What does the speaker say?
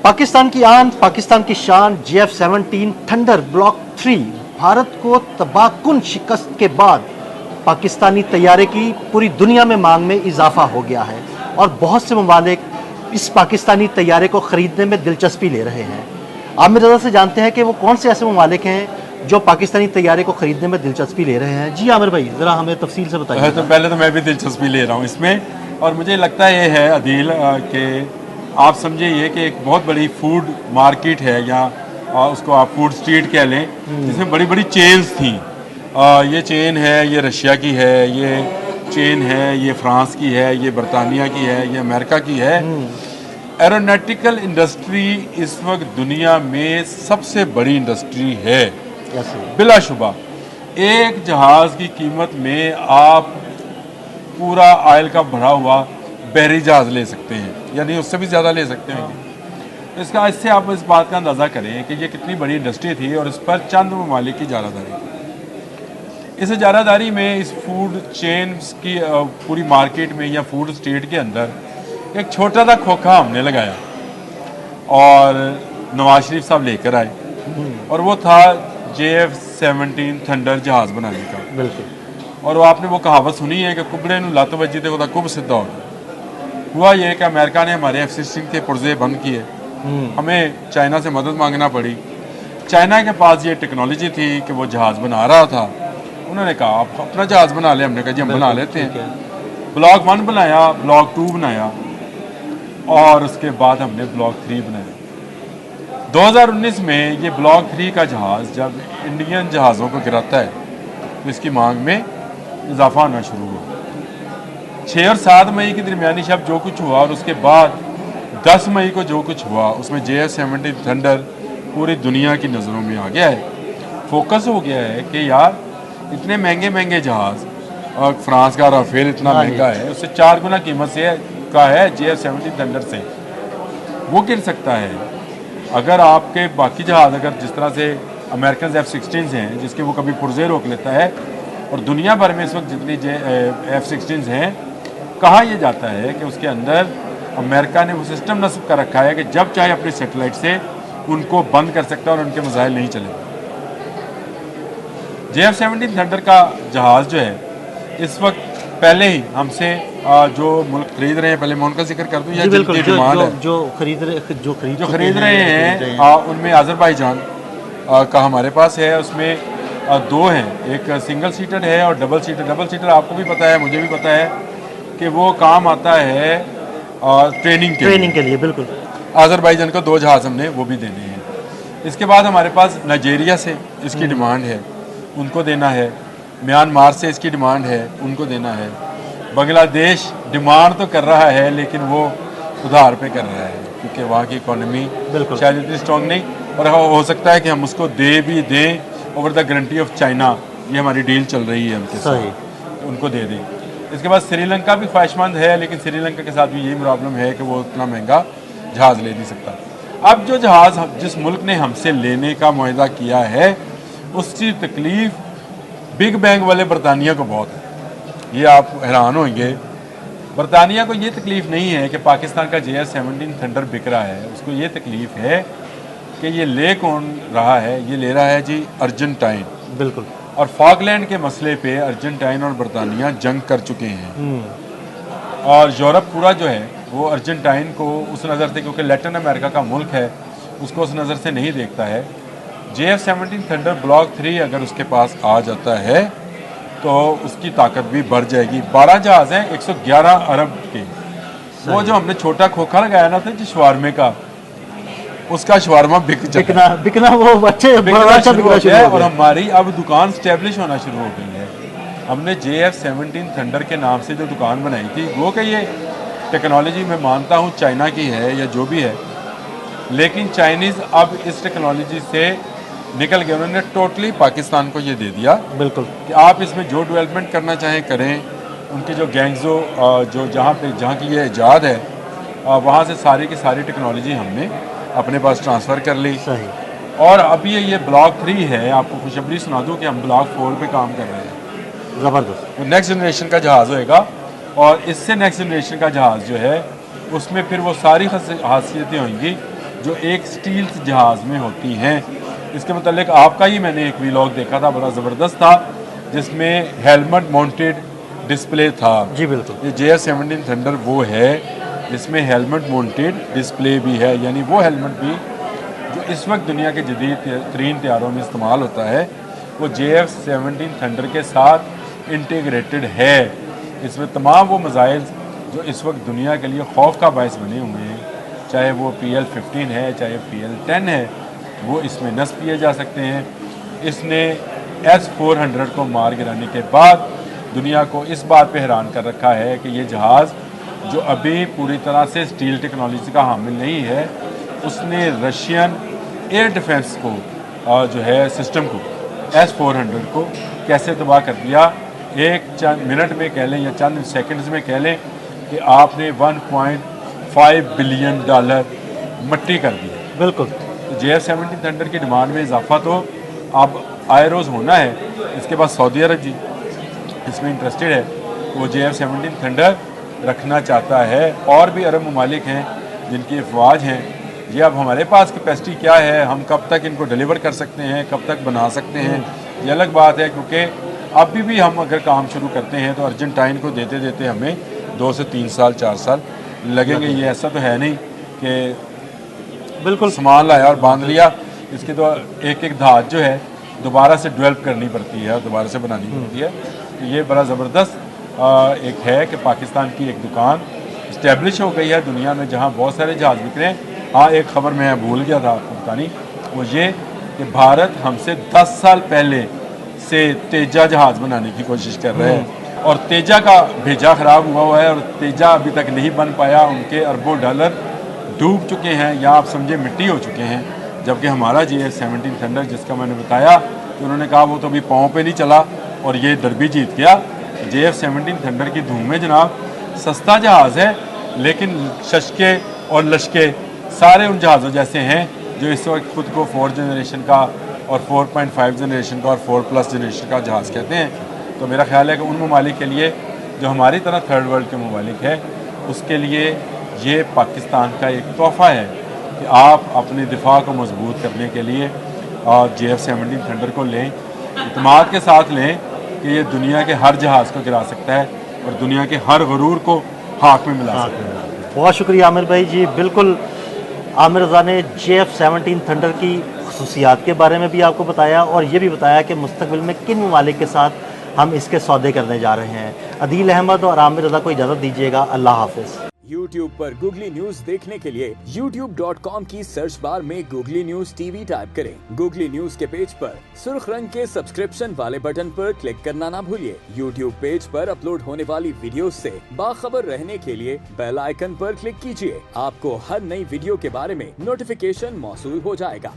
पाकिस्तान की आन, पाकिस्तान की शान JF-17 थंडर ब्लॉक 3 भारत को तबाहकुन शिकस्त के बाद पाकिस्तानी तैयारे की पूरी दुनिया में मांग में इजाफा हो गया है और बहुत से ममालिक इस पाकिस्तानी तैयारे को ख़रीदने में दिलचस्पी ले रहे हैं। आमिर रज़ा से जानते हैं कि वो कौन से ऐसे ममालिक हैं जो पाकिस्तानी तैयारे को ख़रीदने में दिलचस्पी ले रहे हैं। जी आमिर भाई, ज़रा हमें तफसील से बताइए। तो पहले तो मैं भी दिलचस्पी ले रहा हूँ इसमें, और मुझे लगता है ये है अदील कि आप समझे ये कि एक बहुत बड़ी फूड मार्केट है, या उसको आप फूड स्ट्रीट कह लें, जिसमें बड़ी बड़ी चेन्स थी। ये चेन है, ये रशिया की है, ये चेन है, ये फ्रांस की है, ये बरतानिया की है, ये अमेरिका की है। एरोनॉटिकल इंडस्ट्री इस वक्त दुनिया में सबसे बड़ी इंडस्ट्री है बिलाशुबा। एक जहाज़ की कीमत में आप पूरा ऑयल का भरा हुआ बहरी जहाज़ ले सकते हैं, यानी उससे भी ज़्यादा ले सकते हैं। इससे आप इस बात का अंदाज़ा करें कि ये कितनी बड़ी इंडस्ट्री थी और इस पर चंद ममालिक की इजारादारी थी। इस इजारादारी में इस फूड चेन की पूरी मार्केट में या फूड स्ट्रीट के अंदर एक छोटा सा खोखा हमने लगाया और नवाज शरीफ साहब लेकर आए, और वो था JF-17 थंडर जहाज़ बनाने का। बिल्कुल। और वो आपने वो कहावत सुनी है कि कुबड़े नू लत बजी तो कुब सीधा हो गया। हुआ ये कि अमेरिका ने हमारे F-16 के पुर्जे बंद किए, हमें चाइना से मदद मांगना पड़ी। चाइना के पास ये टेक्नोलॉजी थी कि वो जहाज़ बना रहा था। उन्होंने कहा आप अपना जहाज़ बना ले, हमने कहा जी हम बना लेते हैं। ब्लॉक 1 बनाया, ब्लॉक 2 बनाया, और उसके बाद हमने ब्लॉक 3 बनाया। 2019 में ये ब्लॉक 3 का जहाज़ जब इंडियन जहाज़ों को गिराता है तो इसकी मांग में इजाफा होना शुरू हुआ। 6 और 7 मई की दरमियानी शब जो कुछ हुआ, और उसके बाद 10 मई को जो कुछ हुआ, उसमें JF-17 थंडर पूरी दुनिया की नज़रों में आ गया है। फोकस हो गया है कि यार इतने महंगे महंगे जहाज़, और फ्रांस का राफेल इतना महंगा है, उससे 4 गुना कीमत से का है JF-17 थंडर से, वो गिर सकता है। अगर आपके बाकी जहाज़, अगर जिस तरह से अमेरिकन F-16 हैं जिसके वो कभी पुर्जे रोक लेता है, और दुनिया भर में इस वक्त जितनी F-16 हैं, कहा यह जाता है कि उसके अंदर अमेरिका ने वो सिस्टम नस्ब कर रखा है कि जब चाहे अपनी सेटेलाइट से उनको बंद कर सकता है और उनके मिसाइल नहीं चलेंगे। JF-17 थंडर का जहाज़ जो है इस वक्त पहले ही हमसे जो मुल्क खरीद रहे हैं, पहले मैं उनका जिक्र कर दूं, या जिनकी डिमांड है, जो खरीद रहे हैं उनमें अज़रबैजान का हमारे पास है। उसमें 2 हैं, एक सिंगल सीटर है और डबल सीटर। डबल सीटर आपको भी पता है, मुझे भी पता है कि वो काम आता है ट्रेनिंग के लिए। बिल्कुल। अज़रबैजान को 2 जहाज़ हमने वो भी देने हैं। इसके बाद हमारे पास नाइजीरिया से इसकी डिमांड है, उनको देना है। म्यांमार से इसकी डिमांड है, उनको देना है। बांग्लादेश डिमांड तो कर रहा है लेकिन वो उधार पे कर रहा है, क्योंकि वहाँ की इकोनॉमी शायद इतनी स्ट्रॉन्ग नहीं, और हो सकता है कि हम उसको दे भी दें over the guarantee of China. ये हमारी डील चल रही है उनके साथ, उनको दे दें। इसके बाद श्रीलंका भी ख्वाहिशमंद है, लेकिन श्रीलंका के साथ भी यही प्रॉब्लम है कि वो उतना महंगा जहाज़ ले नहीं सकता। अब जो जहाज़ जिस मुल्क ने हमसे लेने का मुआहदा किया है, उसकी तकलीफ बिग बैंग वाले बरतानिया को बहुत है। ये आप हैरान होंगे, बरतानिया को ये तकलीफ़ नहीं है कि पाकिस्तान का JF-17 थंडर बिक रहा है। उसको ये तकलीफ़ है कि ये ले कौन रहा है, ये ले रहा है जी अर्जेंटाइन। बिल्कुल। और फॉकलैंड के मसले पे अर्जेंटाइन और बरतानिया जंग कर चुके हैं, और यूरोप पूरा जो है वो अर्जेंटाइन को उस नज़र से, क्योंकि लैटिन अमेरिका का मुल्क है, उसको उस नज़र से नहीं देखता है। JF-17 थंडर ब्लॉक 3 अगर उसके पास आ जाता है तो उसकी ताकत भी बढ़ जाएगी। 12 जहाज़ हैं 111 अरब के। वो जो हमने छोटा खोखा लगाया ना था शवारमे का, उसका शवारमा बिकना वो अच्छे है, और हमारी अब दुकान स्टैब्लिश होना शुरू हो गई है। हमने JF-17 थंडर के नाम से जो दुकान बनाई थी, वो कि ये टेक्नोलॉजी मैं मानता हूँ चाइना की है या जो भी है, लेकिन चाइनीज़ अब इस टेक्नोलॉजी से निकल गए। उन्होंने टोटली पाकिस्तान को ये दे दिया, बिल्कुल, कि आप इसमें जो डेवलपमेंट करना चाहें करें। उनकी जो गैंगजो जो जहाँ की ये ईजाद है, वहाँ से सारी की सारी टेक्नोलॉजी हमने अपने पास ट्रांसफ़र कर ली। सही। और अभी ये ब्लॉक 3 है, आपको खुशखबरी सुना दूँ कि हम ब्लॉक 4 पे काम कर रहे हैं। ज़बरदस्त। नेक्स्ट जनरेशन का जहाज़ होएगा, और इससे नेक्स्ट जनरेशन का जहाज़ जो है उसमें फिर वो सारी खासियतें होंगी जो एक स्टील जहाज़ में होती हैं। इसके मतलब आपका ही मैंने एक व्लॉग देखा था, बड़ा ज़बरदस्त था, जिसमें हेलमेट माउंटेड डिस्प्ले था। जी बिल्कुल। ये JF-17 थंडर वो है जिसमें हेलमेट माउंटेड डिस्प्ले भी है, यानी वो हेलमेट भी जो इस वक्त दुनिया के जदीद तरीन तैयारों में इस्तेमाल होता है वो JF-17 थंडर के साथ इंटीग्रेटेड है। इसमें तमाम वो मज़ाइल जो इस वक्त दुनिया के लिए खौफ का बायस बने हुए हैं, चाहे वो PL-15 है, चाहे PL-10 है, वो इसमें नस्ब किए जा सकते हैं। इसने S-400 को मार गिराने के बाद दुनिया को इस बात पे हैरान कर रखा है कि ये जहाज़ जो अभी पूरी तरह से स्टील टेक्नोलॉजी का हामिल नहीं है, उसने रशियन एयर डिफेंस को जो है सिस्टम को S-400 को कैसे तबाह कर दिया। एक चंद मिनट में कह लें या चंद सेकंड्स में कह लें कि आपने $1.5 बिलियन मट्टी कर दी। बिल्कुल। तो JF-17 थंडर की डिमांड में इजाफा तो अब आए रोज़ होना है। इसके बाद सऊदी अरब जी इसमें इंटरेस्टेड है, वो JF-17 थंडर रखना चाहता है। और भी अरब ममालिक हैं जिनकी अफवाज हैं। ये अब हमारे पास कैपेसिटी क्या है, हम कब तक इनको डिलीवर कर सकते हैं, कब तक बना सकते हैं, ये अलग बात है। क्योंकि अभी भी हम अगर काम शुरू करते हैं तो अर्जेंटाइन को देते देते हमें 2 से 3 साल 4 साल लगेंगे। ये ऐसा तो है नहीं कि बिल्कुल सामान लाया और बांध लिया। इसकी तो एक एक धात जो है दोबारा से डेवलप करनी पड़ती है और दोबारा से बनानी पड़ती है। तो ये बड़ा ज़बरदस्त एक है कि पाकिस्तान की एक दुकान इस्टेब्लिश हो गई है दुनिया में जहाँ बहुत सारे जहाज़ बिक रहे हैं। हाँ, एक ख़बर मैं भूल गया था आपको बतानी, वो ये कि भारत हमसे 10 साल पहले से तेजा जहाज़ बनाने की कोशिश कर रहे हैं और तेजा का भेजा ख़राब हुआ है और तेजा अभी तक नहीं बन पाया। उनके अरबों डॉलर डूब चुके हैं या आप समझे मिट्टी हो चुके हैं। जबकि हमारा JF-17 थंडर जिसका मैंने बताया कि उन्होंने कहा वो तो अभी पाँव पे नहीं चला और ये डर्बी जीत गया। JF-17 थंडर की धूम में जनाब सस्ता जहाज़ है, लेकिन शशके और लश्के सारे उन जहाज़ों जैसे हैं जो इस वक्त खुद को 4th जनरेशन का और 4.5 जनरेशन का और 4+ जनरेशन का जहाज़ कहते हैं। तो मेरा ख्याल है कि उन ममालिक के लिए जो हमारी तरह थर्ड वर्ल्ड के ममालिक है, उसके लिए ये पाकिस्तान का एक तोहफ़ा है कि आप अपने दिफा को मजबूत करने के लिए JF-17 थंडर को लें, इत्मीनान के साथ लें कि ये दुनिया के हर जहाज़ को गिरा सकता है और दुनिया के हर गरूर को हाथ में मिला सकता है। बहुत शुक्रिया आमिर भाई जी। बिल्कुल, आमिर रज़ा ने JF-17 थंडर की खुसूसियात के बारे में भी आपको बताया और ये भी बताया कि मुस्तक़बिल में किन ममालिक के साथ हम इसके सौदे करने जा रहे हैं। अदील अहमद और आमिर रज़ा को इजाज़त दीजिएगा। अल्लाह हाफ़िज़। YouTube पर गूगली न्यूज देखने के लिए youtube.com की सर्च बार में गूगली न्यूज TV टाइप करें। गूगली न्यूज के पेज पर सुर्ख रंग के सब्सक्रिप्शन वाले बटन पर क्लिक करना ना भूलिए। YouTube पेज पर अपलोड होने वाली वीडियो से बाखबर रहने के लिए बेल आइकन पर क्लिक कीजिए। आपको हर नई वीडियो के बारे में नोटिफिकेशन मौसूल हो जाएगा।